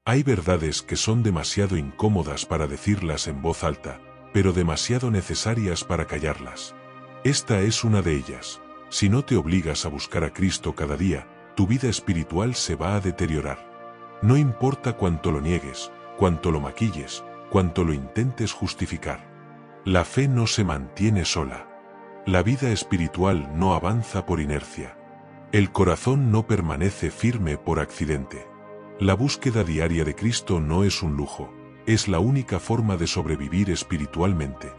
Hay verdades que son demasiado incómodas para decirlas en voz alta, pero demasiado necesarias para callarlas. Esta es una de ellas. Si no te obligas a buscar a Cristo cada día, tu vida espiritual se va a deteriorar. No importa cuánto lo niegues, cuánto lo maquilles, cuánto lo intentes justificar. La fe no se mantiene sola. La vida espiritual no avanza por inercia. El corazón no permanece firme por accidente. La búsqueda diaria de Cristo no es un lujo, es la única forma de sobrevivir espiritualmente.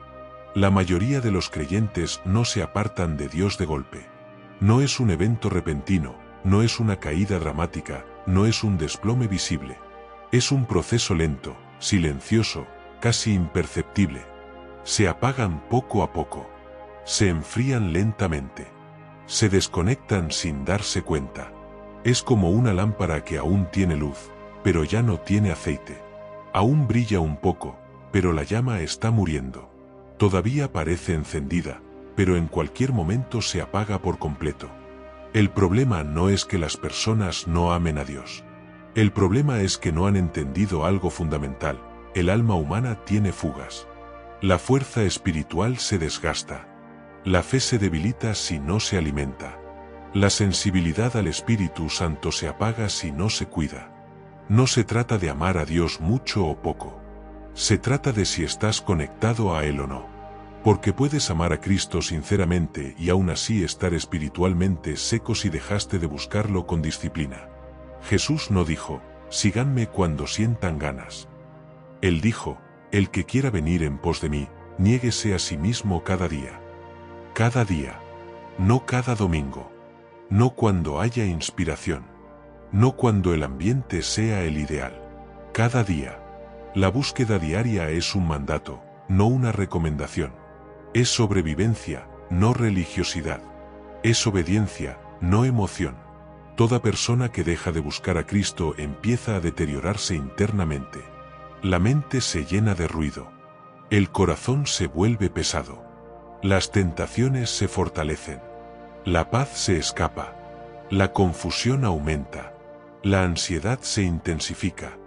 La mayoría de los creyentes no se apartan de Dios de golpe. No es un evento repentino, no es una caída dramática, no es un desplome visible. Es un proceso lento, silencioso, casi imperceptible. Se apagan poco a poco. Se enfrían lentamente. Se desconectan sin darse cuenta. Es como una lámpara que aún tiene luz, pero ya no tiene aceite. Aún brilla un poco, pero la llama está muriendo. Todavía parece encendida, pero en cualquier momento se apaga por completo. El problema no es que las personas no amen a Dios. El problema es que no han entendido algo fundamental: el alma humana tiene fugas. La fuerza espiritual se desgasta. La fe se debilita si no se alimenta. La sensibilidad al Espíritu Santo se apaga si no se cuida. No se trata de amar a Dios mucho o poco. Se trata de si estás conectado a Él o no. Porque puedes amar a Cristo sinceramente y aún así estar espiritualmente seco si dejaste de buscarlo con disciplina. Jesús no dijo, síganme cuando sientan ganas. Él dijo, el que quiera venir en pos de mí, niéguese a sí mismo cada día. Cada día. No cada domingo. No cuando haya inspiración. No cuando el ambiente sea el ideal. Cada día. La búsqueda diaria es un mandato, no una recomendación. Es sobrevivencia, no religiosidad. Es obediencia, no emoción. Toda persona que deja de buscar a Cristo empieza a deteriorarse internamente. La mente se llena de ruido. El corazón se vuelve pesado. Las tentaciones se fortalecen. La paz se escapa. La confusión aumenta. La ansiedad se intensifica.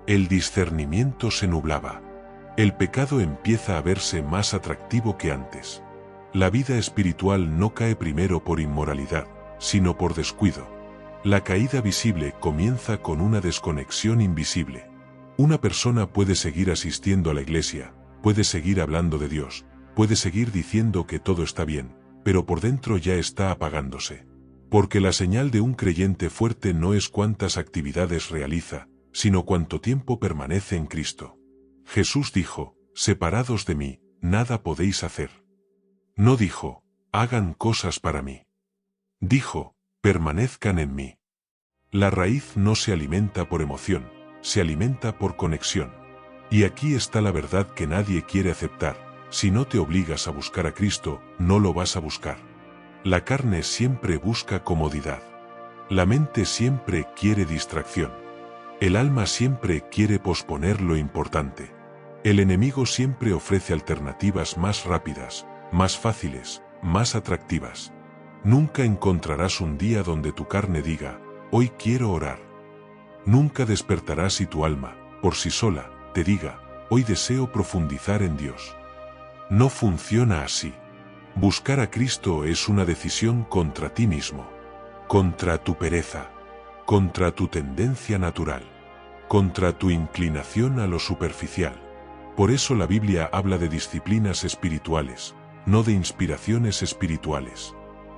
El discernimiento se nublaba. El pecado empieza a verse más atractivo que antes. La vida espiritual no cae primero por inmoralidad, sino por descuido. La caída visible comienza con una desconexión invisible. Una persona puede seguir asistiendo a la iglesia, puede seguir hablando de Dios, puede seguir diciendo que todo está bien, pero por dentro ya está apagándose. Porque la señal de un creyente fuerte no es cuántas actividades realiza, sino cuánto tiempo permanece en Cristo. Jesús dijo, separados de mí, nada podéis hacer. No dijo, hagan cosas para mí. Dijo, permanezcan en mí. La raíz no se alimenta por emoción, se alimenta por conexión. Y aquí está la verdad que nadie quiere aceptar: si no te obligas a buscar a Cristo, no lo vas a buscar. La carne siempre busca comodidad. La mente siempre quiere distracción. El alma siempre quiere posponer lo importante. El enemigo siempre ofrece alternativas más rápidas, más fáciles, más atractivas. Nunca encontrarás un día donde tu carne diga, hoy quiero orar. Nunca despertarás si tu alma, por sí sola, te diga, hoy deseo profundizar en Dios. No funciona así. Buscar a Cristo es una decisión contra ti mismo, contra tu pereza, contra tu tendencia natural, contra tu inclinación a lo superficial. Por eso la Biblia habla de disciplinas espirituales, no de inspiraciones espirituales.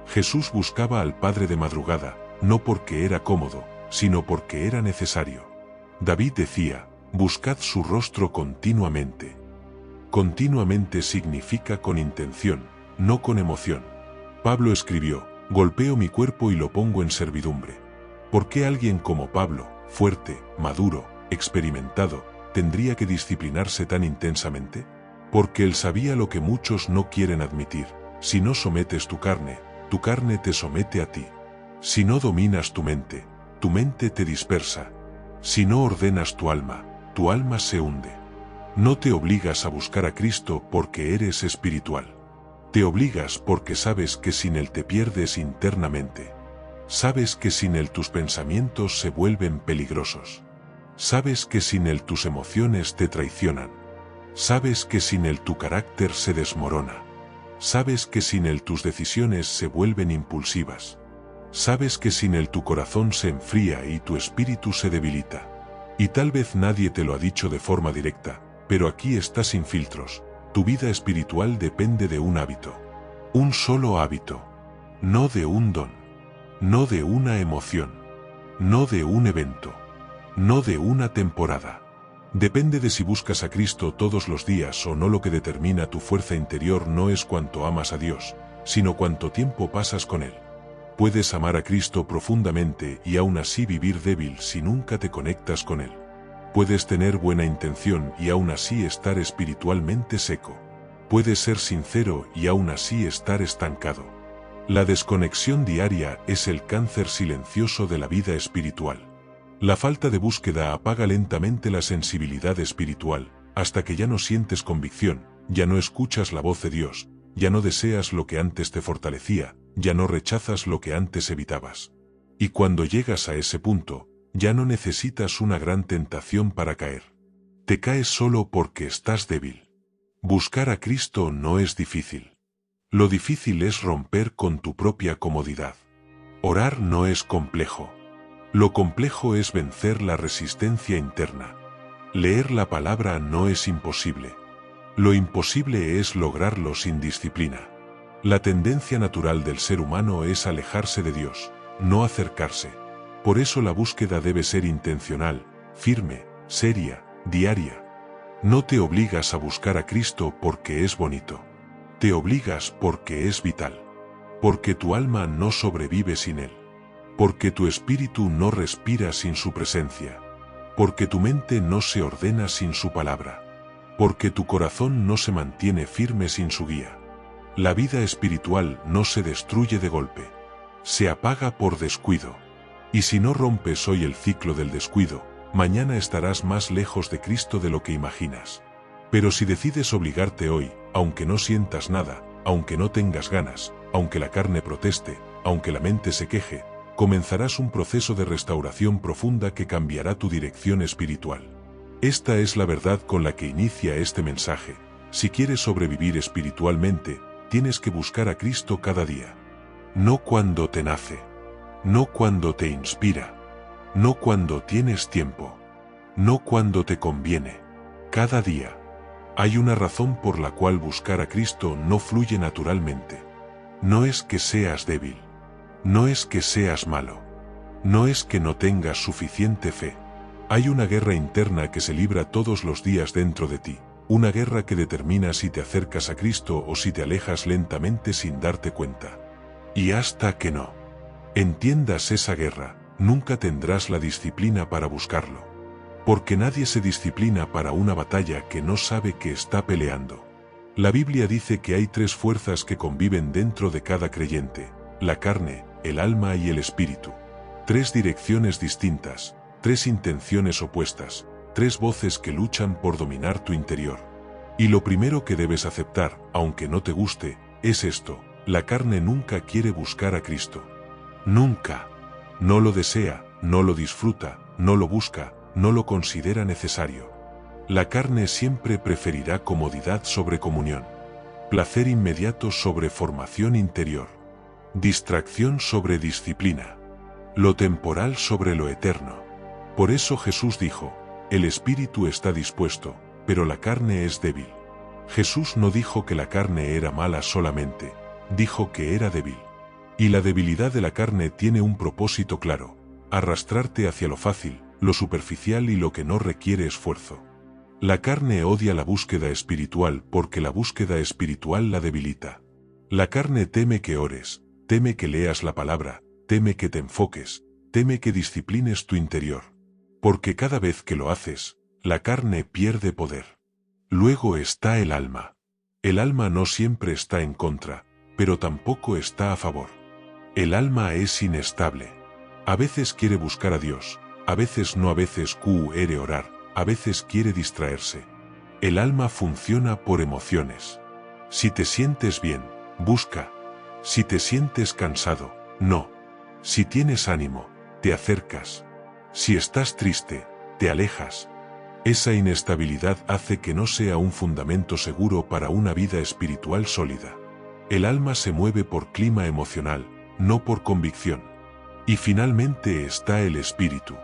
Jesús buscaba al Padre de madrugada, no porque era cómodo, sino porque era necesario. David decía, buscad su rostro continuamente. Continuamente significa con intención, no con emoción. Pablo escribió, golpeo mi cuerpo y lo pongo en servidumbre. ¿Por qué alguien como Pablo, fuerte, maduro, experimentado, tendría que disciplinarse tan intensamente? Porque él sabía lo que muchos no quieren admitir: si no sometes tu carne te somete a ti. Si no dominas tu mente te dispersa. Si no ordenas tu alma se hunde. No te obligas a buscar a Cristo porque eres espiritual. Te obligas porque sabes que sin Él te pierdes internamente. Sabes que sin Él tus pensamientos se vuelven peligrosos. Sabes que sin él tus emociones te traicionan. Sabes que sin él tu carácter se desmorona. Sabes que sin él tus decisiones se vuelven impulsivas. Sabes que sin él tu corazón se enfría y tu espíritu se debilita. Y tal vez nadie te lo ha dicho de forma directa, pero aquí está sin filtros. Tu vida espiritual depende de un hábito. Un solo hábito. No de un don. No de una emoción. No de un evento. No de una temporada. Depende de si buscas a Cristo todos los días o no. Lo que determina tu fuerza interior no es cuánto amas a Dios, sino cuánto tiempo pasas con Él. Puedes amar a Cristo profundamente y aún así vivir débil si nunca te conectas con Él. Puedes tener buena intención y aún así estar espiritualmente seco. Puedes ser sincero y aún así estar estancado. La desconexión diaria es el cáncer silencioso de la vida espiritual. La falta de búsqueda apaga lentamente la sensibilidad espiritual, hasta que ya no sientes convicción, ya no escuchas la voz de Dios, ya no deseas lo que antes te fortalecía, ya no rechazas lo que antes evitabas. Y cuando llegas a ese punto, ya no necesitas una gran tentación para caer. Te caes solo porque estás débil. Buscar a Cristo no es difícil. Lo difícil es romper con tu propia comodidad. Orar no es complejo. Lo complejo es vencer la resistencia interna. Leer la palabra no es imposible. Lo imposible es lograrlo sin disciplina. La tendencia natural del ser humano es alejarse de Dios, no acercarse. Por eso la búsqueda debe ser intencional, firme, seria, diaria. No te obligas a buscar a Cristo porque es bonito. Te obligas porque es vital. Porque tu alma no sobrevive sin Él. Porque tu espíritu no respira sin su presencia. Porque tu mente no se ordena sin su palabra. Porque tu corazón no se mantiene firme sin su guía. La vida espiritual no se destruye de golpe. Se apaga por descuido. Y si no rompes hoy el ciclo del descuido, mañana estarás más lejos de Cristo de lo que imaginas. Pero si decides obligarte hoy, aunque no sientas nada, aunque no tengas ganas, aunque la carne proteste, aunque la mente se queje, comenzarás un proceso de restauración profunda que cambiará tu dirección espiritual. Esta es la verdad con la que inicia este mensaje. Si quieres sobrevivir espiritualmente, tienes que buscar a Cristo cada día. No cuando te nace. No cuando te inspira. No cuando tienes tiempo. No cuando te conviene. Cada día. Hay una razón por la cual buscar a Cristo no fluye naturalmente. No es que seas débil. No es que seas malo. No es que no tengas suficiente fe. Hay una guerra interna que se libra todos los días dentro de ti. Una guerra que determina si te acercas a Cristo o si te alejas lentamente sin darte cuenta. Y hasta que no entiendas esa guerra, nunca tendrás la disciplina para buscarlo. Porque nadie se disciplina para una batalla que no sabe que está peleando. La Biblia dice que hay tres fuerzas que conviven dentro de cada creyente: la carne, el alma y el espíritu. Tres direcciones distintas, tres intenciones opuestas, tres voces que luchan por dominar tu interior. Y lo primero que debes aceptar, aunque no te guste, es esto: la carne nunca quiere buscar a Cristo. Nunca. No lo desea, no lo disfruta, no lo busca, no lo considera necesario. La carne siempre preferirá comodidad sobre comunión. Placer inmediato sobre formación interior. Distracción sobre disciplina. Lo temporal sobre lo eterno. Por eso Jesús dijo: el espíritu está dispuesto, pero la carne es débil. Jesús no dijo que la carne era mala solamente, dijo que era débil. Y la debilidad de la carne tiene un propósito claro: arrastrarte hacia lo fácil, lo superficial y lo que no requiere esfuerzo. La carne odia la búsqueda espiritual porque la búsqueda espiritual la debilita. La carne teme que ores, teme que leas la palabra, teme que te enfoques, teme que disciplines tu interior. Porque cada vez que lo haces, la carne pierde poder. Luego está el alma. El alma no siempre está en contra, pero tampoco está a favor. El alma es inestable. A veces quiere buscar a Dios, a veces no, a veces quiere orar, a veces quiere distraerse. El alma funciona por emociones. Si te sientes bien, busca. Si te sientes cansado, no. Si tienes ánimo, te acercas. Si estás triste, te alejas. Esa inestabilidad hace que no sea un fundamento seguro para una vida espiritual sólida. El alma se mueve por clima emocional, no por convicción. Y finalmente está el espíritu.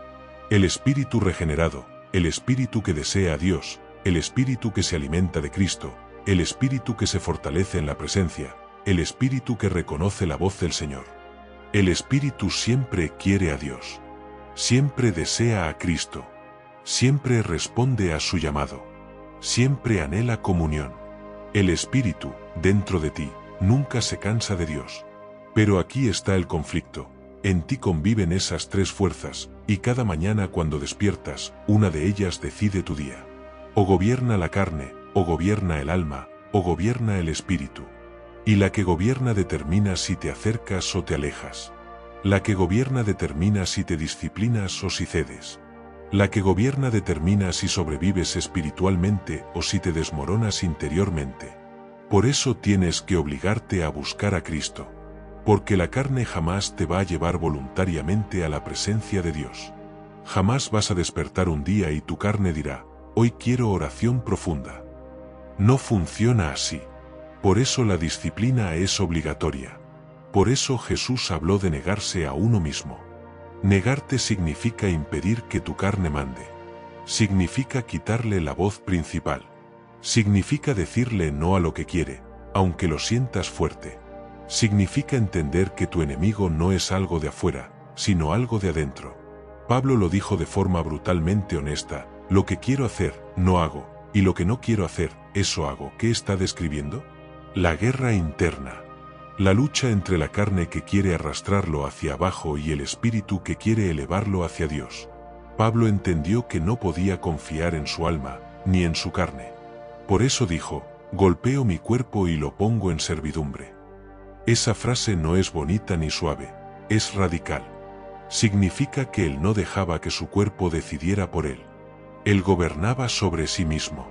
El espíritu regenerado, el espíritu que desea a Dios, el espíritu que se alimenta de Cristo, el espíritu que se fortalece en la presencia, el espíritu que reconoce la voz del Señor. El espíritu siempre quiere a Dios. Siempre desea a Cristo. Siempre responde a su llamado. Siempre anhela comunión. El espíritu, dentro de ti, nunca se cansa de Dios. Pero aquí está el conflicto. En ti conviven esas tres fuerzas, y cada mañana cuando despiertas, una de ellas decide tu día. O gobierna la carne, o gobierna el alma, o gobierna el espíritu. Y la que gobierna determina si te acercas o te alejas. La que gobierna determina si te disciplinas o si cedes. La que gobierna determina si sobrevives espiritualmente o si te desmoronas interiormente. Por eso tienes que obligarte a buscar a Cristo. Porque la carne jamás te va a llevar voluntariamente a la presencia de Dios. Jamás vas a despertar un día y tu carne dirá, hoy quiero oración profunda. No funciona así. Por eso la disciplina es obligatoria. Por eso Jesús habló de negarse a uno mismo. Negarte significa impedir que tu carne mande. Significa quitarle la voz principal. Significa decirle no a lo que quiere, aunque lo sientas fuerte. Significa entender que tu enemigo no es algo de afuera, sino algo de adentro. Pablo lo dijo de forma brutalmente honesta, lo que quiero hacer, no hago, y lo que no quiero hacer, eso hago. ¿Qué está describiendo? La guerra interna. La lucha entre la carne que quiere arrastrarlo hacia abajo y el espíritu que quiere elevarlo hacia Dios. Pablo entendió que no podía confiar en su alma, ni en su carne. Por eso dijo, golpeo mi cuerpo y lo pongo en servidumbre. Esa frase no es bonita ni suave, es radical. Significa que él no dejaba que su cuerpo decidiera por él. Él gobernaba sobre sí mismo.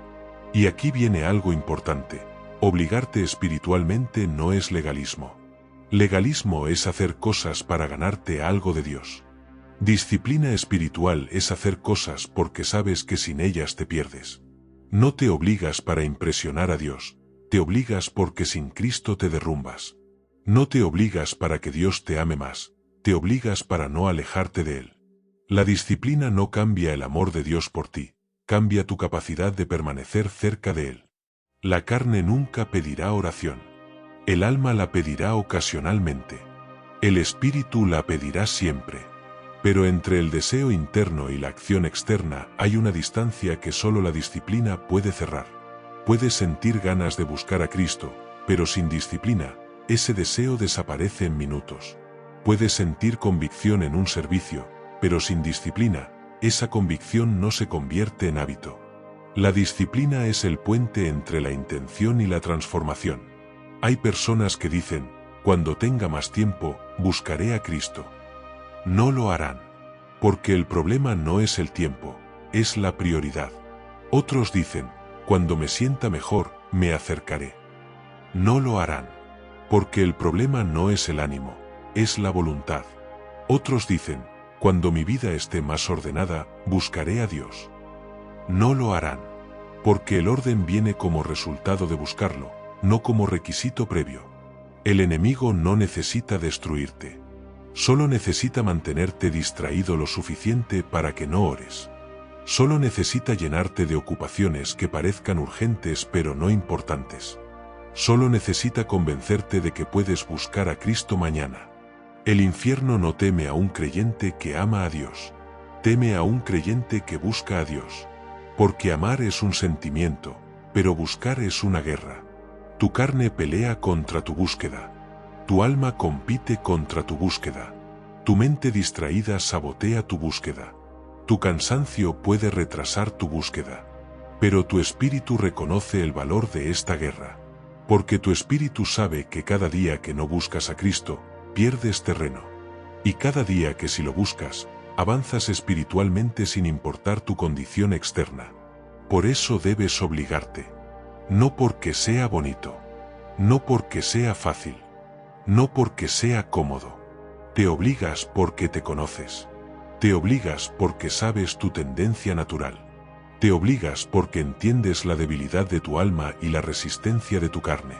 Y aquí viene algo importante. Obligarte espiritualmente no es legalismo. Legalismo es hacer cosas para ganarte algo de Dios. Disciplina espiritual es hacer cosas porque sabes que sin ellas te pierdes. No te obligas para impresionar a Dios, te obligas porque sin Cristo te derrumbas. No te obligas para que Dios te ame más, te obligas para no alejarte de Él. La disciplina no cambia el amor de Dios por ti, cambia tu capacidad de permanecer cerca de Él. La carne nunca pedirá oración. El alma la pedirá ocasionalmente. El espíritu la pedirá siempre. Pero entre el deseo interno y la acción externa hay una distancia que solo la disciplina puede cerrar. Puedes sentir ganas de buscar a Cristo, pero sin disciplina, ese deseo desaparece en minutos. Puedes sentir convicción en un servicio, pero sin disciplina, esa convicción no se convierte en hábito. La disciplina es el puente entre la intención y la transformación. Hay personas que dicen, cuando tenga más tiempo, buscaré a Cristo. No lo harán. Porque el problema no es el tiempo, es la prioridad. Otros dicen, cuando me sienta mejor, me acercaré. No lo harán. Porque el problema no es el ánimo, es la voluntad. Otros dicen, cuando mi vida esté más ordenada, buscaré a Dios. No lo harán. Porque el orden viene como resultado de buscarlo, no como requisito previo. El enemigo no necesita destruirte. Solo necesita mantenerte distraído lo suficiente para que no ores. Solo necesita llenarte de ocupaciones que parezcan urgentes pero no importantes. Solo necesita convencerte de que puedes buscar a Cristo mañana. El infierno no teme a un creyente que ama a Dios. Teme a un creyente que busca a Dios. Porque amar es un sentimiento, pero buscar es una guerra. Tu carne pelea contra tu búsqueda. Tu alma compite contra tu búsqueda. Tu mente distraída sabotea tu búsqueda. Tu cansancio puede retrasar tu búsqueda. Pero tu espíritu reconoce el valor de esta guerra. Porque tu espíritu sabe que cada día que no buscas a Cristo, pierdes terreno. Y cada día que si lo buscas, avanzas espiritualmente sin importar tu condición externa. Por eso debes obligarte. No porque sea bonito. No porque sea fácil. No porque sea cómodo. Te obligas porque te conoces. Te obligas porque sabes tu tendencia natural. Te obligas porque entiendes la debilidad de tu alma y la resistencia de tu carne.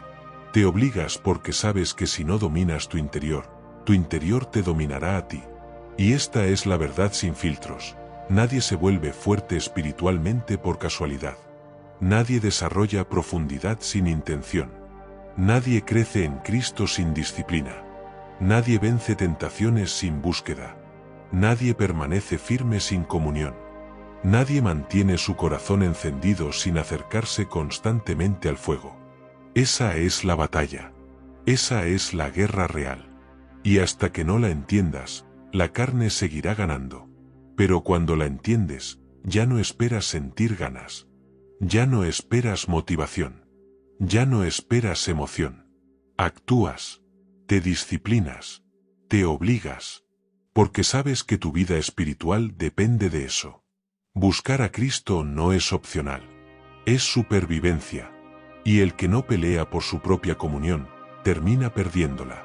Te obligas porque sabes que si no dominas tu interior te dominará a ti. Y esta es la verdad sin filtros. Nadie se vuelve fuerte espiritualmente por casualidad. Nadie desarrolla profundidad sin intención. Nadie crece en Cristo sin disciplina. Nadie vence tentaciones sin búsqueda. Nadie permanece firme sin comunión. Nadie mantiene su corazón encendido sin acercarse constantemente al fuego. Esa es la batalla. Esa es la guerra real. Y hasta que no la entiendas, la carne seguirá ganando. Pero cuando la entiendes, ya no esperas sentir ganas. Ya no esperas motivación. Ya no esperas emoción. Actúas. Te disciplinas. Te obligas. Porque sabes que tu vida espiritual depende de eso. Buscar a Cristo no es opcional. Es supervivencia. Y el que no pelea por su propia comunión, termina perdiéndola.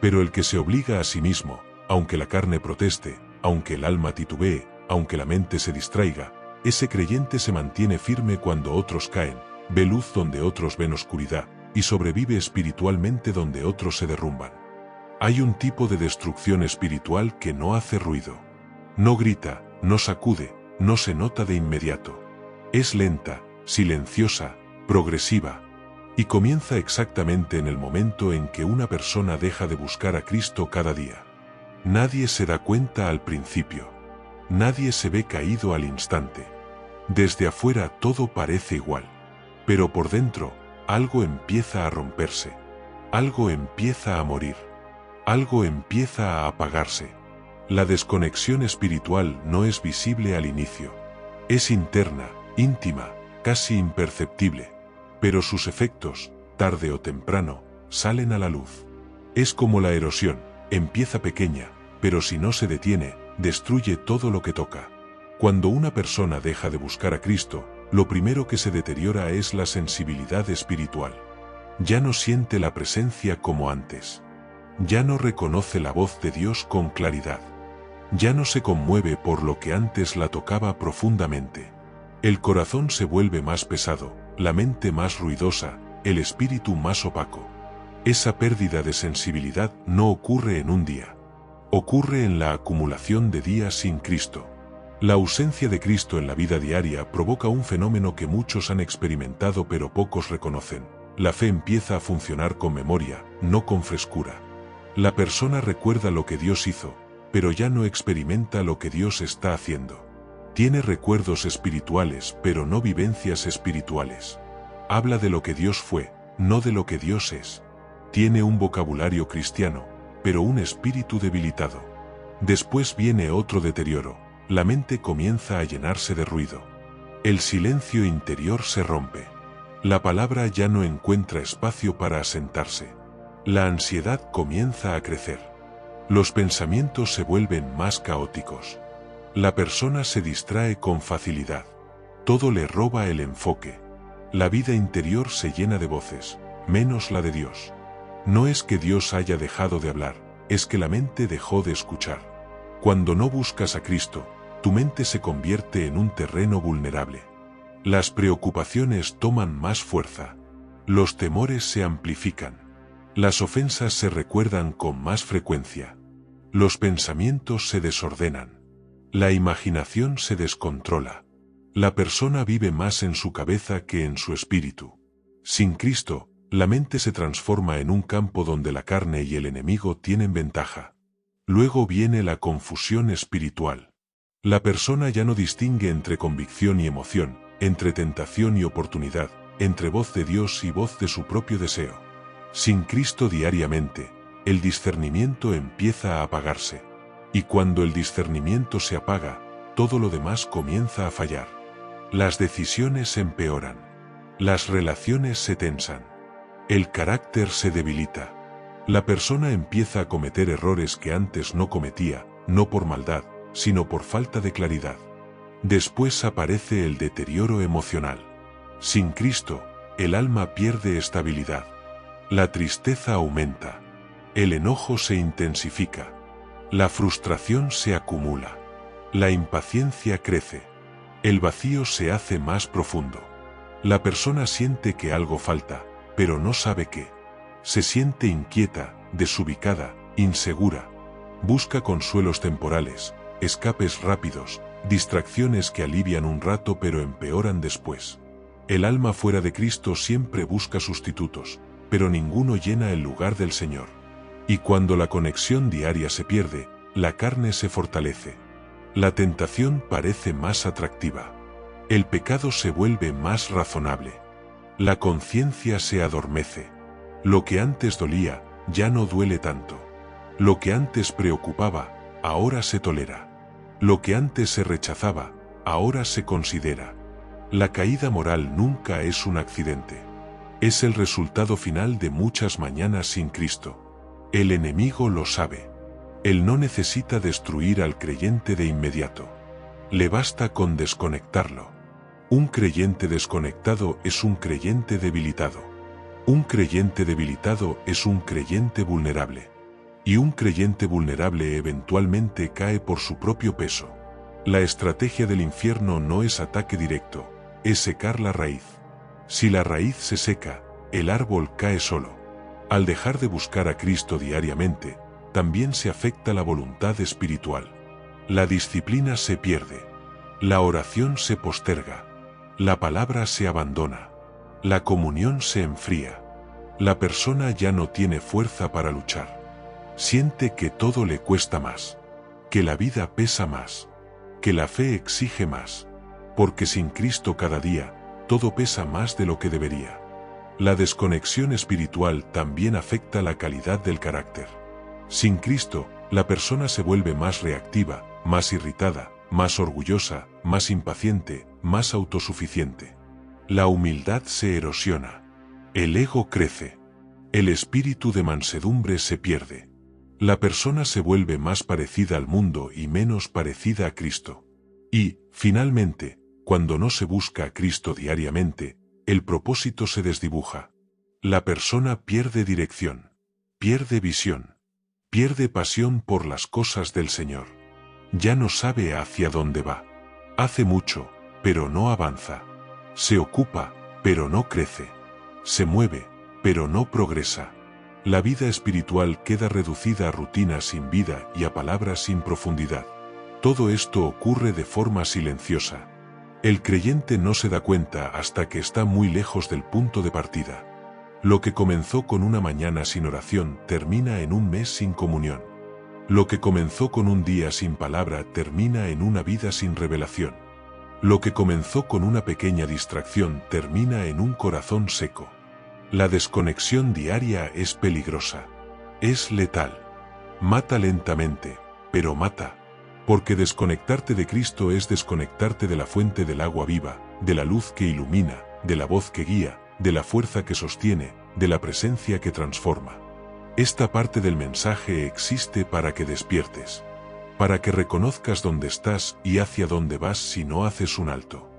Pero el que se obliga a sí mismo, aunque la carne proteste, aunque el alma titubee, aunque la mente se distraiga, ese creyente se mantiene firme cuando otros caen, ve luz donde otros ven oscuridad, y sobrevive espiritualmente donde otros se derrumban. Hay un tipo de destrucción espiritual que no hace ruido. No grita, no sacude, no se nota de inmediato. Es lenta, silenciosa, progresiva, y comienza exactamente en el momento en que una persona deja de buscar a Cristo cada día. Nadie se da cuenta al principio. Nadie se ve caído al instante. Desde afuera todo parece igual. Pero por dentro, algo empieza a romperse. Algo empieza a morir. Algo empieza a apagarse. La desconexión espiritual no es visible al inicio. Es interna, íntima, casi imperceptible. Pero sus efectos, tarde o temprano, salen a la luz. Es como la erosión, empieza pequeña, pero si no se detiene, destruye todo lo que toca. Cuando una persona deja de buscar a Cristo, lo primero que se deteriora es la sensibilidad espiritual. Ya no siente la presencia como antes. Ya no reconoce la voz de Dios con claridad. Ya no se conmueve por lo que antes la tocaba profundamente. El corazón se vuelve más pesado, la mente más ruidosa, el espíritu más opaco. Esa pérdida de sensibilidad no ocurre en un día. Ocurre en la acumulación de días sin Cristo. La ausencia de Cristo en la vida diaria provoca un fenómeno que muchos han experimentado pero pocos reconocen. La fe empieza a funcionar con memoria, no con frescura. La persona recuerda lo que Dios hizo, pero ya no experimenta lo que Dios está haciendo. Tiene recuerdos espirituales, pero no vivencias espirituales. Habla de lo que Dios fue, no de lo que Dios es. Tiene un vocabulario cristiano, pero un espíritu debilitado. Después viene otro deterioro. La mente comienza a llenarse de ruido. El silencio interior se rompe. La palabra ya no encuentra espacio para asentarse. La ansiedad comienza a crecer. Los pensamientos se vuelven más caóticos. La persona se distrae con facilidad. Todo le roba el enfoque. La vida interior se llena de voces, menos la de Dios. No es que Dios haya dejado de hablar, es que la mente dejó de escuchar. Cuando no buscas a Cristo, tu mente se convierte en un terreno vulnerable. Las preocupaciones toman más fuerza. Los temores se amplifican. Las ofensas se recuerdan con más frecuencia. Los pensamientos se desordenan. La imaginación se descontrola. La persona vive más en su cabeza que en su espíritu. Sin Cristo, la mente se transforma en un campo donde la carne y el enemigo tienen ventaja. Luego viene la confusión espiritual. La persona ya no distingue entre convicción y emoción, entre tentación y oportunidad, entre voz de Dios y voz de su propio deseo. Sin Cristo diariamente, el discernimiento empieza a apagarse. Y cuando el discernimiento se apaga, todo lo demás comienza a fallar. Las decisiones empeoran. Las relaciones se tensan. El carácter se debilita. La persona empieza a cometer errores que antes no cometía, no por maldad, sino por falta de claridad. Después aparece el deterioro emocional. Sin Cristo, el alma pierde estabilidad. La tristeza aumenta. El enojo se intensifica. La frustración se acumula. La impaciencia crece. El vacío se hace más profundo. La persona siente que algo falta, pero no sabe qué. Se siente inquieta, desubicada, insegura. Busca consuelos temporales, escapes rápidos, distracciones que alivian un rato pero empeoran después. El alma fuera de Cristo siempre busca sustitutos, pero ninguno llena el lugar del Señor. Y cuando la conexión diaria se pierde, la carne se fortalece. La tentación parece más atractiva. El pecado se vuelve más razonable. La conciencia se adormece. Lo que antes dolía, ya no duele tanto. Lo que antes preocupaba, ahora se tolera. Lo que antes se rechazaba, ahora se considera. La caída moral nunca es un accidente. Es el resultado final de muchas mañanas sin Cristo. El enemigo lo sabe. Él no necesita destruir al creyente de inmediato. Le basta con desconectarlo. Un creyente desconectado es un creyente debilitado. Un creyente debilitado es un creyente vulnerable. Y un creyente vulnerable eventualmente cae por su propio peso. La estrategia del infierno no es ataque directo, es secar la raíz. Si la raíz se seca, el árbol cae solo. Al dejar de buscar a Cristo diariamente, también se afecta la voluntad espiritual. La disciplina se pierde. La oración se posterga. La palabra se abandona. La comunión se enfría. La persona ya no tiene fuerza para luchar. Siente que todo le cuesta más. Que la vida pesa más. Que la fe exige más. Porque sin Cristo cada día, todo pesa más de lo que debería. La desconexión espiritual también afecta la calidad del carácter. Sin Cristo, la persona se vuelve más reactiva, más irritada, más orgullosa, más impaciente, más autosuficiente. La humildad se erosiona. El ego crece. El espíritu de mansedumbre se pierde. La persona se vuelve más parecida al mundo y menos parecida a Cristo. Y, finalmente, cuando no se busca a Cristo diariamente, el propósito se desdibuja. La persona pierde dirección, pierde visión, pierde pasión por las cosas del Señor. Ya no sabe hacia dónde va. Hace mucho, pero no avanza. Se ocupa, pero no crece. Se mueve, pero no progresa. La vida espiritual queda reducida a rutinas sin vida y a palabras sin profundidad. Todo esto ocurre de forma silenciosa. El creyente no se da cuenta hasta que está muy lejos del punto de partida. Lo que comenzó con una mañana sin oración termina en un mes sin comunión. Lo que comenzó con un día sin palabra termina en una vida sin revelación. Lo que comenzó con una pequeña distracción termina en un corazón seco. La desconexión diaria es peligrosa. Es letal. Mata lentamente, pero mata. Porque desconectarte de Cristo es desconectarte de la fuente del agua viva, de la luz que ilumina, de la voz que guía, de la fuerza que sostiene, de la presencia que transforma. Esta parte del mensaje existe para que despiertes. Para que reconozcas dónde estás y hacia dónde vas si no haces un alto.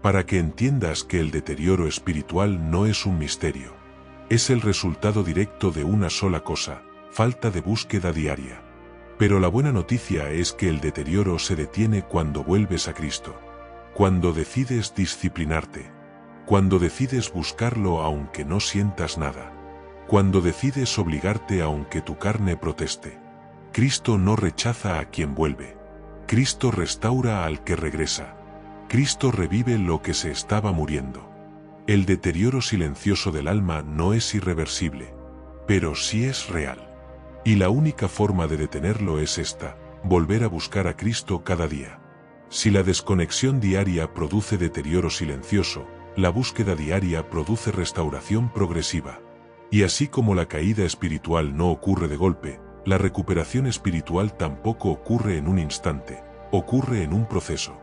Para que entiendas que el deterioro espiritual no es un misterio. Es el resultado directo de una sola cosa: falta de búsqueda diaria. Pero la buena noticia es que el deterioro se detiene cuando vuelves a Cristo. Cuando decides disciplinarte. Cuando decides buscarlo aunque no sientas nada. Cuando decides obligarte aunque tu carne proteste. Cristo no rechaza a quien vuelve. Cristo restaura al que regresa. Cristo revive lo que se estaba muriendo. El deterioro silencioso del alma no es irreversible, pero sí es real. Y la única forma de detenerlo es esta: volver a buscar a Cristo cada día. Si la desconexión diaria produce deterioro silencioso, la búsqueda diaria produce restauración progresiva. Y así como la caída espiritual no ocurre de golpe, la recuperación espiritual tampoco ocurre en un instante, ocurre en un proceso.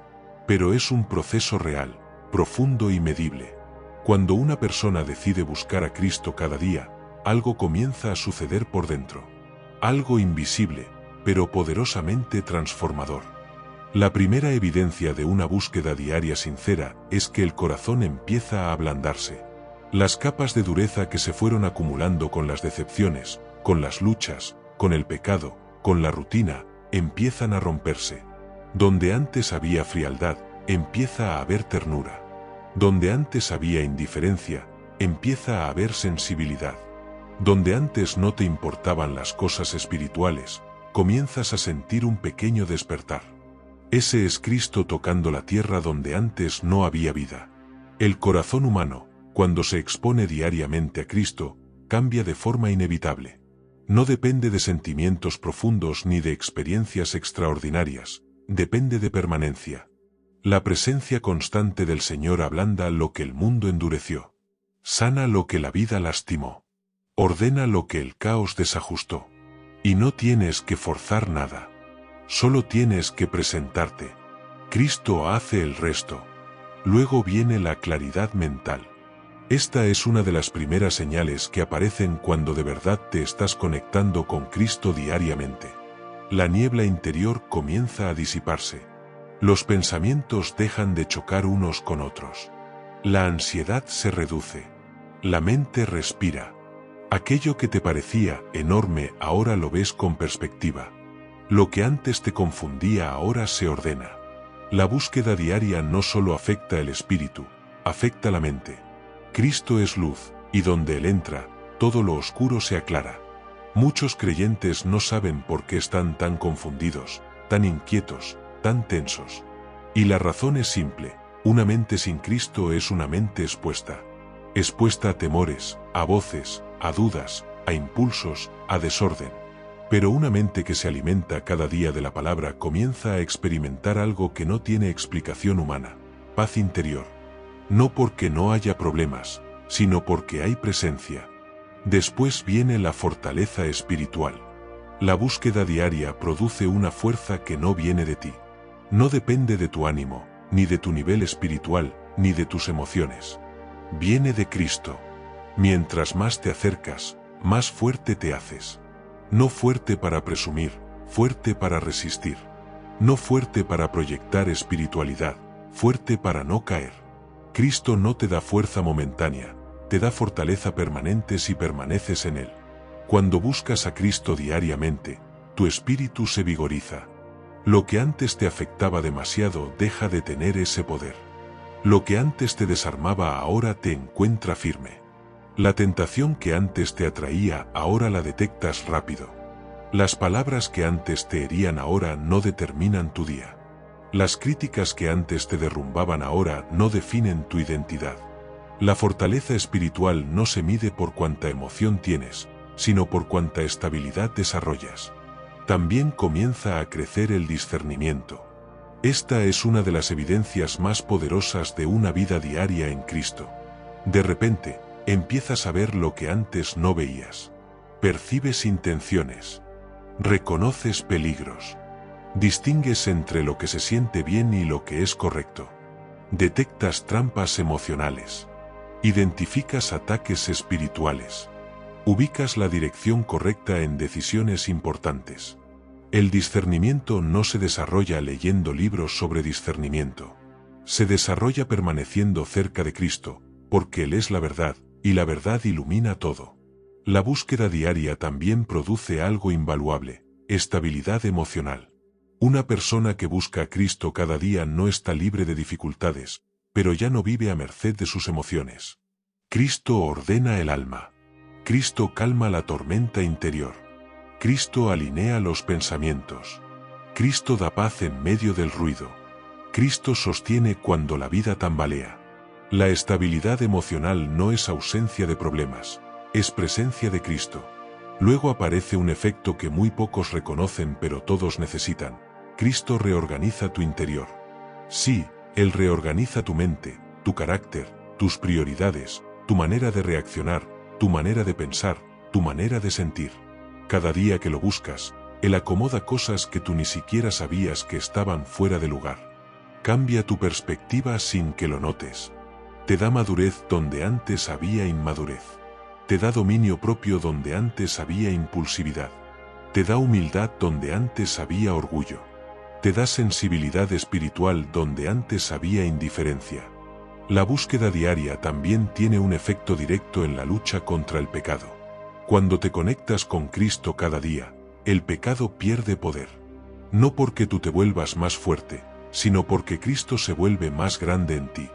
Pero es un proceso real, profundo y medible. Cuando una persona decide buscar a Cristo cada día, algo comienza a suceder por dentro. Algo invisible, pero poderosamente transformador. La primera evidencia de una búsqueda diaria sincera es que el corazón empieza a ablandarse. Las capas de dureza que se fueron acumulando con las decepciones, con las luchas, con el pecado, con la rutina, empiezan a romperse. Donde antes había frialdad, empieza a haber ternura. Donde antes había indiferencia, empieza a haber sensibilidad. Donde antes no te importaban las cosas espirituales, comienzas a sentir un pequeño despertar. Ese es Cristo tocando la tierra donde antes no había vida. El corazón humano, cuando se expone diariamente a Cristo, cambia de forma inevitable. No depende de sentimientos profundos ni de experiencias extraordinarias, depende de permanencia. La presencia constante del Señor ablanda lo que el mundo endureció. Sana lo que la vida lastimó. Ordena lo que el caos desajustó. Y no tienes que forzar nada. Solo tienes que presentarte. Cristo hace el resto. Luego viene la claridad mental. Esta es una de las primeras señales que aparecen cuando de verdad te estás conectando con Cristo diariamente. La niebla interior comienza a disiparse. Los pensamientos dejan de chocar unos con otros. La ansiedad se reduce. La mente respira. Aquello que te parecía enorme ahora lo ves con perspectiva. Lo que antes te confundía ahora se ordena. La búsqueda diaria no solo afecta el espíritu, afecta la mente. Cristo es luz, y donde Él entra, todo lo oscuro se aclara. Muchos creyentes no saben por qué están tan confundidos, tan inquietos, tan tensos. Y la razón es simple: una mente sin Cristo es una mente expuesta. Expuesta a temores, a voces, a dudas, a impulsos, a desorden. Pero una mente que se alimenta cada día de la palabra comienza a experimentar algo que no tiene explicación humana: paz interior. No porque no haya problemas, sino porque hay presencia. Después viene la fortaleza espiritual. La búsqueda diaria produce una fuerza que no viene de ti. No depende de tu ánimo, ni de tu nivel espiritual, ni de tus emociones. Viene de Cristo. Mientras más te acercas, más fuerte te haces. No fuerte para presumir, fuerte para resistir. No fuerte para proyectar espiritualidad, fuerte para no caer. Cristo no te da fuerza momentánea, te da fortaleza permanente si permaneces en Él. Cuando buscas a Cristo diariamente, tu espíritu se vigoriza. Lo que antes te afectaba demasiado deja de tener ese poder. Lo que antes te desarmaba ahora te encuentra firme. La tentación que antes te atraía ahora la detectas rápido. Las palabras que antes te herían ahora no determinan tu día. Las críticas que antes te derrumbaban ahora no definen tu identidad. La fortaleza espiritual no se mide por cuánta emoción tienes, sino por cuánta estabilidad desarrollas. También comienza a crecer el discernimiento. Esta es una de las evidencias más poderosas de una vida diaria en Cristo. De repente, empiezas a ver lo que antes no veías. Percibes intenciones. Reconoces peligros. Distingues entre lo que se siente bien y lo que es correcto. Detectas trampas emocionales. Identificas ataques espirituales. Ubicas la dirección correcta en decisiones importantes. El discernimiento no se desarrolla leyendo libros sobre discernimiento. Se desarrolla permaneciendo cerca de Cristo, porque Él es la verdad, y la verdad ilumina todo. La búsqueda diaria también produce algo invaluable: estabilidad emocional. Una persona que busca a Cristo cada día no está libre de dificultades, pero ya no vive a merced de sus emociones. Cristo ordena el alma. Cristo calma la tormenta interior. Cristo alinea los pensamientos. Cristo da paz en medio del ruido. Cristo sostiene cuando la vida tambalea. La estabilidad emocional no es ausencia de problemas, es presencia de Cristo. Luego aparece un efecto que muy pocos reconocen pero todos necesitan. Cristo reorganiza tu interior. Sí, Él reorganiza tu mente, tu carácter, tus prioridades, tu manera de reaccionar, tu manera de pensar, tu manera de sentir. Cada día que lo buscas, Él acomoda cosas que tú ni siquiera sabías que estaban fuera de lugar. Cambia tu perspectiva sin que lo notes. Te da madurez donde antes había inmadurez. Te da dominio propio donde antes había impulsividad. Te da humildad donde antes había orgullo. Te da sensibilidad espiritual donde antes había indiferencia. La búsqueda diaria también tiene un efecto directo en la lucha contra el pecado. Cuando te conectas con Cristo cada día, el pecado pierde poder. No porque tú te vuelvas más fuerte, sino porque Cristo se vuelve más grande en ti.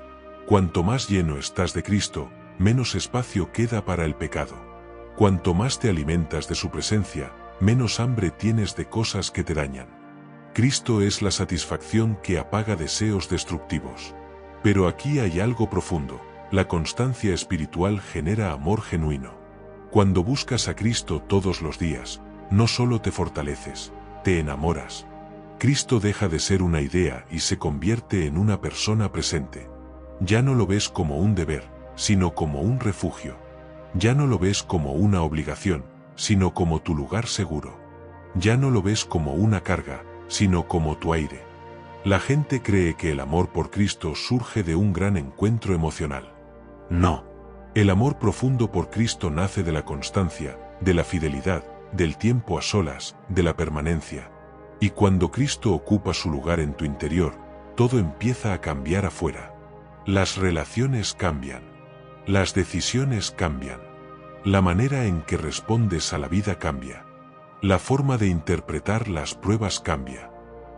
Cuanto más lleno estás de Cristo, menos espacio queda para el pecado. Cuanto más te alimentas de su presencia, menos hambre tienes de cosas que te dañan. Cristo es la satisfacción que apaga deseos destructivos. Pero aquí hay algo profundo: la constancia espiritual genera amor genuino. Cuando buscas a Cristo todos los días, no solo te fortaleces, te enamoras. Cristo deja de ser una idea y se convierte en una persona presente. Ya no lo ves como un deber, sino como un refugio. Ya no lo ves como una obligación, sino como tu lugar seguro. Ya no lo ves como una carga, sino como tu aire. La gente cree que el amor por Cristo surge de un gran encuentro emocional. No. El amor profundo por Cristo nace de la constancia, de la fidelidad, del tiempo a solas, de la permanencia. Y cuando Cristo ocupa su lugar en tu interior, todo empieza a cambiar afuera. Las relaciones cambian. Las decisiones cambian. La manera en que respondes a la vida cambia. La forma de interpretar las pruebas cambia.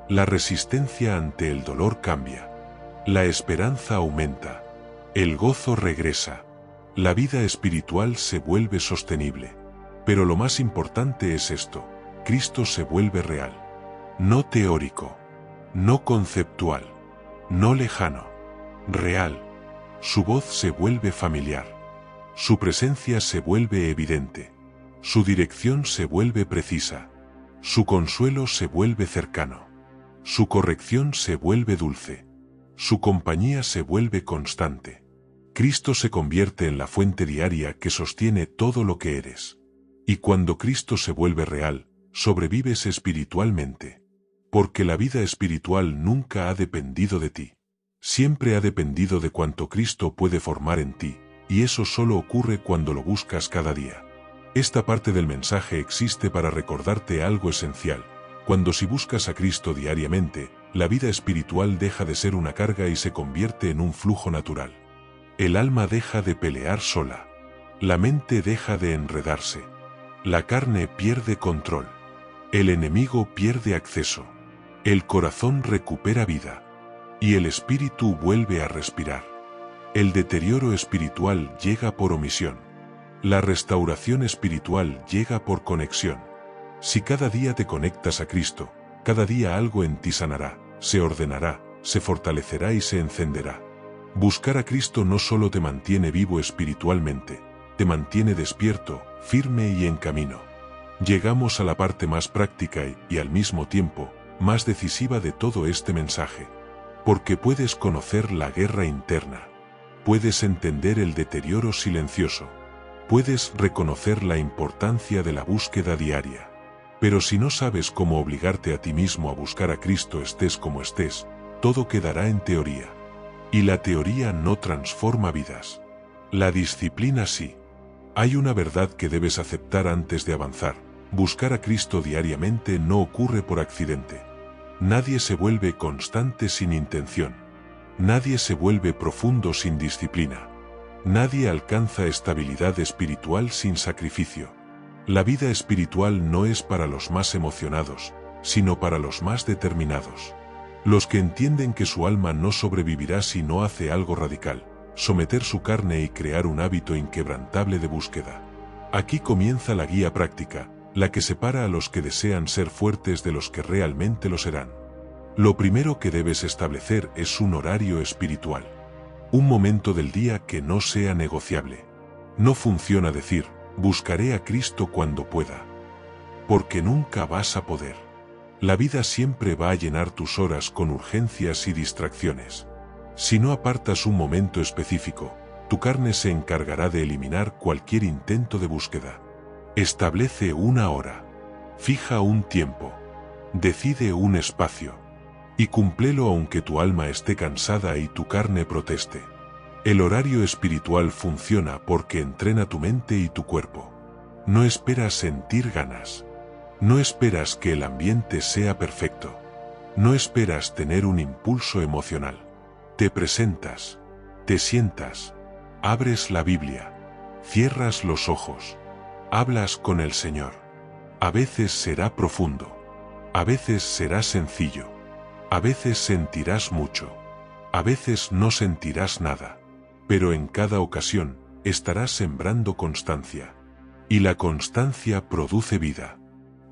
La resistencia ante el dolor cambia. La esperanza aumenta. El gozo regresa. La vida espiritual se vuelve sostenible. Pero lo más importante es esto: Cristo se vuelve real. No teórico. No conceptual. No lejano. Real. Su voz se vuelve familiar. Su presencia se vuelve evidente. Su dirección se vuelve precisa. Su consuelo se vuelve cercano. Su corrección se vuelve dulce. Su compañía se vuelve constante. Cristo se convierte en la fuente diaria que sostiene todo lo que eres. Y cuando Cristo se vuelve real, sobrevives espiritualmente. Porque la vida espiritual nunca ha dependido de ti. Siempre ha dependido de cuanto Cristo puede formar en ti, y eso solo ocurre cuando lo buscas cada día. Esta parte del mensaje existe para recordarte algo esencial. Cuando si buscas a Cristo diariamente, la vida espiritual deja de ser una carga y se convierte en un flujo natural. El alma deja de pelear sola. La mente deja de enredarse. La carne pierde control. El enemigo pierde acceso. El corazón recupera vida. Y el espíritu vuelve a respirar. El deterioro espiritual llega por omisión. La restauración espiritual llega por conexión. Si cada día te conectas a Cristo, cada día algo en ti sanará, se ordenará, se fortalecerá y se encenderá. Buscar a Cristo no solo te mantiene vivo espiritualmente, te mantiene despierto, firme y en camino. Llegamos a la parte más práctica y al mismo tiempo, más decisiva de todo este mensaje. Porque puedes conocer la guerra interna. Puedes entender el deterioro silencioso. Puedes reconocer la importancia de la búsqueda diaria. Pero si no sabes cómo obligarte a ti mismo a buscar a Cristo estés como estés, todo quedará en teoría. Y la teoría no transforma vidas. La disciplina sí. Hay una verdad que debes aceptar antes de avanzar. Buscar a Cristo diariamente no ocurre por accidente. Nadie se vuelve constante sin intención. Nadie se vuelve profundo sin disciplina. Nadie alcanza estabilidad espiritual sin sacrificio. La vida espiritual no es para los más emocionados, sino para los más determinados. Los que entienden que su alma no sobrevivirá si no hace algo radical, someter su carne y crear un hábito inquebrantable de búsqueda. Aquí comienza la guía práctica, la que separa a los que desean ser fuertes de los que realmente lo serán. Lo primero que debes establecer es un horario espiritual. Un momento del día que no sea negociable. No funciona decir, buscaré a Cristo cuando pueda. Porque nunca vas a poder. La vida siempre va a llenar tus horas con urgencias y distracciones. Si no apartas un momento específico, tu carne se encargará de eliminar cualquier intento de búsqueda. Establece una hora. Fija un tiempo. Decide un espacio. Y cúmplelo aunque tu alma esté cansada y tu carne proteste. El horario espiritual funciona porque entrena tu mente y tu cuerpo. No esperas sentir ganas. No esperas que el ambiente sea perfecto. No esperas tener un impulso emocional. Te presentas. Te sientas. Abres la Biblia. Cierras los ojos. Hablas con el Señor. A veces será profundo. A veces será sencillo. A veces sentirás mucho. A veces no sentirás nada. Pero en cada ocasión, estarás sembrando constancia. Y la constancia produce vida.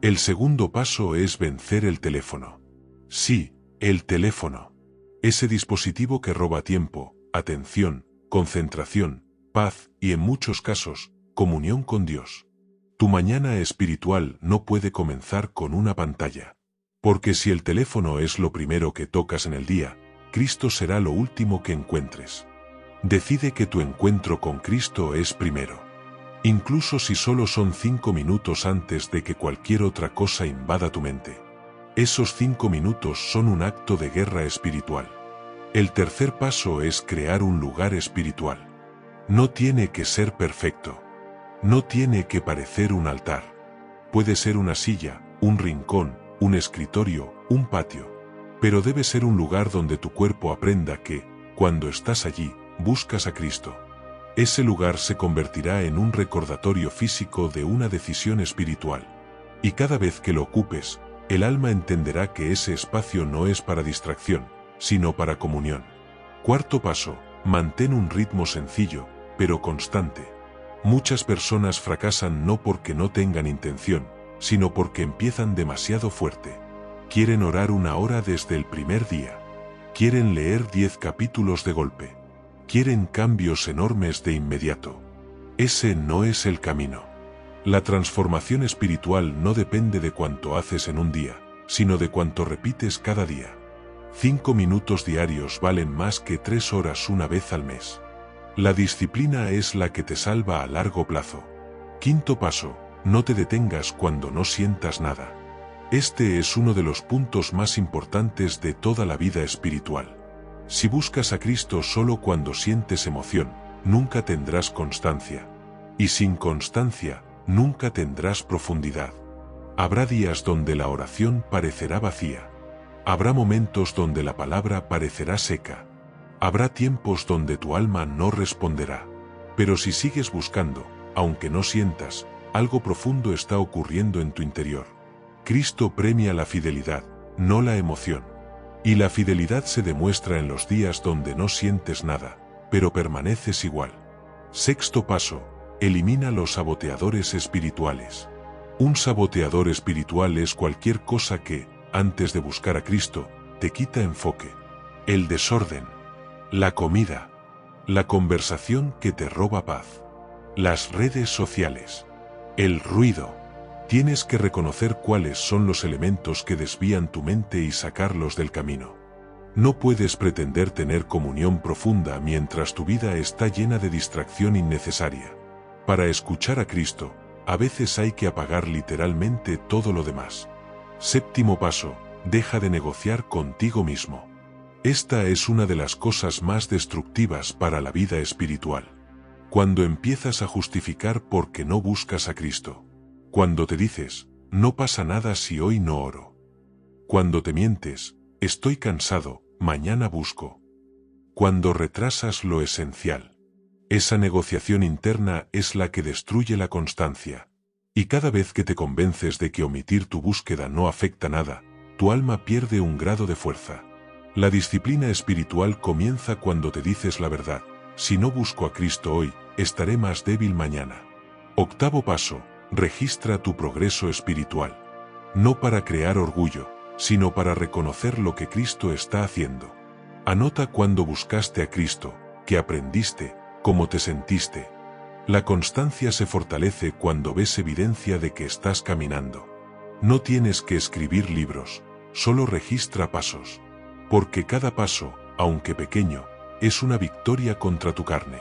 El segundo paso es vencer el teléfono. Sí, el teléfono. Ese dispositivo que roba tiempo, atención, concentración, paz y en muchos casos, comunión con Dios. Tu mañana espiritual no puede comenzar con una pantalla. Porque si el teléfono es lo primero que tocas en el día, Cristo será lo último que encuentres. Decide que tu encuentro con Cristo es primero. Incluso si solo son 5 minutos antes de que cualquier otra cosa invada tu mente. Esos 5 minutos son un acto de guerra espiritual. El tercer paso es crear un lugar espiritual. No tiene que ser perfecto. No tiene que parecer un altar. Puede ser una silla, un rincón, un escritorio, un patio. Pero debe ser un lugar donde tu cuerpo aprenda que, cuando estás allí, buscas a Cristo. Ese lugar se convertirá en un recordatorio físico de una decisión espiritual. Y cada vez que lo ocupes, el alma entenderá que ese espacio no es para distracción, sino para comunión. Cuarto paso, mantén un ritmo sencillo, pero constante. Muchas personas fracasan no porque no tengan intención, sino porque empiezan demasiado fuerte. Quieren orar 1 hora desde el primer día. Quieren leer 10 capítulos de golpe. Quieren cambios enormes de inmediato. Ese no es el camino. La transformación espiritual no depende de cuánto haces en un día, sino de cuánto repites cada día. 5 minutos diarios valen más que 3 horas una vez al mes. La disciplina es la que te salva a largo plazo. Quinto paso, no te detengas cuando no sientas nada. Este es uno de los puntos más importantes de toda la vida espiritual. Si buscas a Cristo solo cuando sientes emoción, nunca tendrás constancia. Y sin constancia, nunca tendrás profundidad. Habrá días donde la oración parecerá vacía. Habrá momentos donde la palabra parecerá seca. Habrá tiempos donde tu alma no responderá. Pero si sigues buscando, aunque no sientas, algo profundo está ocurriendo en tu interior. Cristo premia la fidelidad, no la emoción. Y la fidelidad se demuestra en los días donde no sientes nada, pero permaneces igual. Sexto paso, elimina los saboteadores espirituales. Un saboteador espiritual es cualquier cosa que, antes de buscar a Cristo, te quita enfoque. El desorden, la comida, la conversación que te roba paz, las redes sociales, el ruido. Tienes que reconocer cuáles son los elementos que desvían tu mente y sacarlos del camino. No puedes pretender tener comunión profunda mientras tu vida está llena de distracción innecesaria. Para escuchar a Cristo, a veces hay que apagar literalmente todo lo demás. Séptimo paso, deja de negociar contigo mismo. Esta es una de las cosas más destructivas para la vida espiritual. Cuando empiezas a justificar por qué no buscas a Cristo. Cuando te dices, no pasa nada si hoy no oro. Cuando te mientes, estoy cansado, mañana busco. Cuando retrasas lo esencial. Esa negociación interna es la que destruye la constancia. Y cada vez que te convences de que omitir tu búsqueda no afecta nada, tu alma pierde un grado de fuerza. La disciplina espiritual comienza cuando te dices la verdad. Si no busco a Cristo hoy, estaré más débil mañana. Octavo paso. Registra tu progreso espiritual. No para crear orgullo, sino para reconocer lo que Cristo está haciendo. Anota cuando buscaste a Cristo, qué aprendiste, cómo te sentiste. La constancia se fortalece cuando ves evidencia de que estás caminando. No tienes que escribir libros, solo registra pasos. Porque cada paso, aunque pequeño, es una victoria contra tu carne.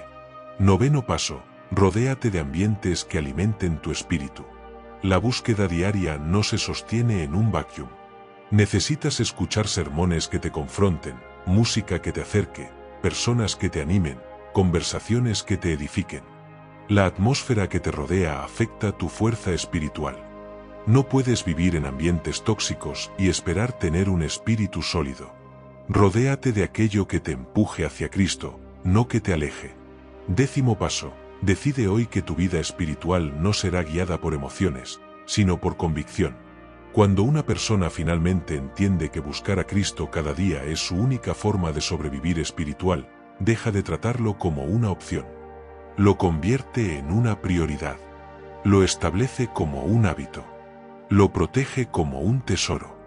Noveno paso. Rodéate de ambientes que alimenten tu espíritu. La búsqueda diaria no se sostiene en un vacuum. Necesitas escuchar sermones que te confronten, música que te acerque, personas que te animen, conversaciones que te edifiquen. La atmósfera que te rodea afecta tu fuerza espiritual. No puedes vivir en ambientes tóxicos y esperar tener un espíritu sólido. Rodéate de aquello que te empuje hacia Cristo, no que te aleje. Décimo paso. Decide hoy que tu vida espiritual no será guiada por emociones, sino por convicción. Cuando una persona finalmente entiende que buscar a Cristo cada día es su única forma de sobrevivir espiritual, deja de tratarlo como una opción. Lo convierte en una prioridad. Lo establece como un hábito. Lo protege como un tesoro.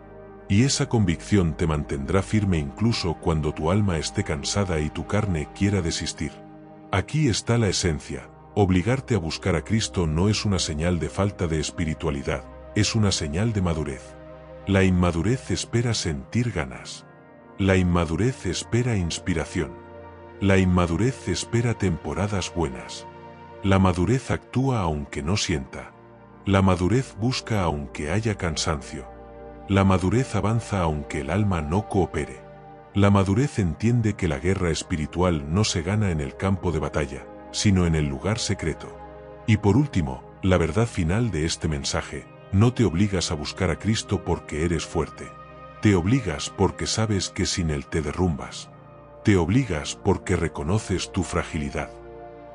Y esa convicción te mantendrá firme incluso cuando tu alma esté cansada y tu carne quiera desistir. Aquí está la esencia. Obligarte a buscar a Cristo no es una señal de falta de espiritualidad, es una señal de madurez. La inmadurez espera sentir ganas. La inmadurez espera inspiración. La inmadurez espera temporadas buenas. La madurez actúa aunque no sienta. La madurez busca aunque haya cansancio. La madurez avanza aunque el alma no coopere. La madurez entiende que la guerra espiritual no se gana en el campo de batalla, sino en el lugar secreto. Y por último, la verdad final de este mensaje: no te obligas a buscar a Cristo porque eres fuerte. Te obligas porque sabes que sin Él te derrumbas. Te obligas porque reconoces tu fragilidad.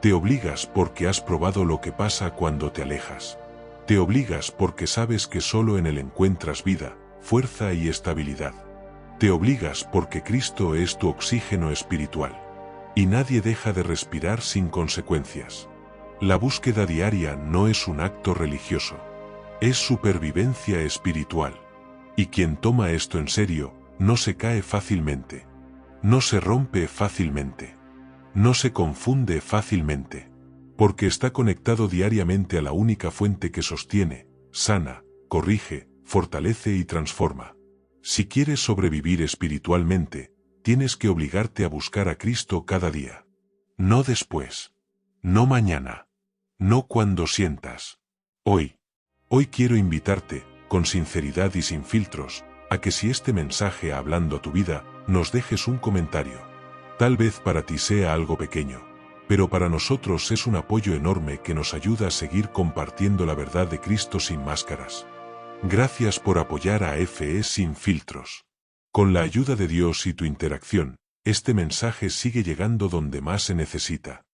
Te obligas porque has probado lo que pasa cuando te alejas. Te obligas porque sabes que solo en Él encuentras vida, fuerza y estabilidad. Te obligas porque Cristo es tu oxígeno espiritual. Y nadie deja de respirar sin consecuencias. La búsqueda diaria no es un acto religioso. Es supervivencia espiritual. Y quien toma esto en serio, no se cae fácilmente. No se rompe fácilmente. No se confunde fácilmente. Porque está conectado diariamente a la única fuente que sostiene, sana, corrige, fortalece y transforma. Si quieres sobrevivir espiritualmente, tienes que obligarte a buscar a Cristo cada día. No después. No mañana. No cuando sientas. Hoy. Hoy quiero invitarte, con sinceridad y sin filtros, a que si este mensaje ha hablado a tu vida, nos dejes un comentario. Tal vez para ti sea algo pequeño, pero para nosotros es un apoyo enorme que nos ayuda a seguir compartiendo la verdad de Cristo sin máscaras. Gracias por apoyar a FE Sin Filtros. Con la ayuda de Dios y tu interacción, este mensaje sigue llegando donde más se necesita.